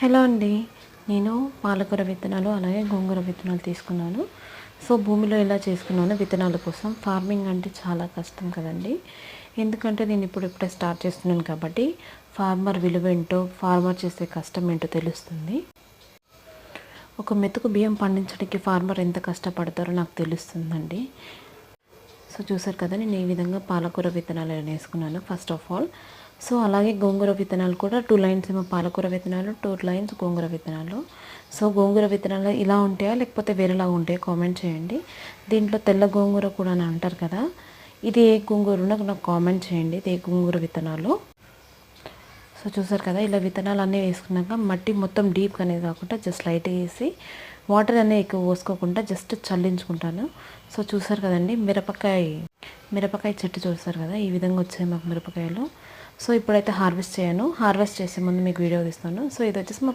Hello అండి. నేను పాలకూర విత్తనాలు అలాగే గోంగూర విత్తనాలు తీసుకున్నాను. సో భూమిలో ఎలా చేసుకున్నాను విత్తనాల కోసం. ఫార్మింగ్ అంటే చాలా కష్టం కదండి. ఎందుకంటే నేను ఇప్పుడిప్పుడే స్టార్ట్ చేస్తున్నాను కాబట్టి ఫార్మర్ విలువ ఏంటో, ఫార్మర్ చేసే కష్టం ఏంటో తెలుస్తుంది. ఒక మెతుకు బియ్యం పండించడానికి ఫార్మర్ ఎంత కష్టపడతారో నాకు తెలుస్తుందండి. సో చూసారు కదా, నేను ఈ విధంగా పాలకూర విత్తనాలు వేసుకున్నాను ఫస్ట్ ఆఫ్ ఆల్. సో అలాగే గోంగూర విత్తనాలు కూడా 2 లైన్స్ ఏమో పాలకూర విత్తనాలు, 2 లైన్స్ గోంగూర విత్తనాలు. సో గోంగూర విత్తనాలు ఇలా ఉంటాయా లేకపోతే వేరేలా ఉంటాయా కామెంట్ చేయండి. దీంట్లో తెల్ల గోంగూర కూడా అని అంటారు కదా, ఇది ఏ గోంగూర నాకు కామెంట్ చేయండి. ఇది ఏ గోంగూర విత్తనాలు. సో చూసారు కదా, ఇలా విత్తనాలు అన్నీ వేసుకున్నాక మట్టి మొత్తం డీప్గా అనేది కాకుండా జస్ట్ లైట్గా వేసి వాటర్ అనేది ఎక్కువ పోసుకోకుండా జస్ట్ చల్లించుకుంటాను. సో చూసారు కదండి, మిరపకాయ చెట్టు చూసారు కదా, ఈ విధంగా వచ్చాయి మాకు మిరపకాయలు. సో ఇప్పుడైతే హార్వెస్ట్ చేయను. హార్వెస్ట్ చేసే ముందు మీకు వీడియో తీస్తాను. సో ఇది వచ్చేసి మా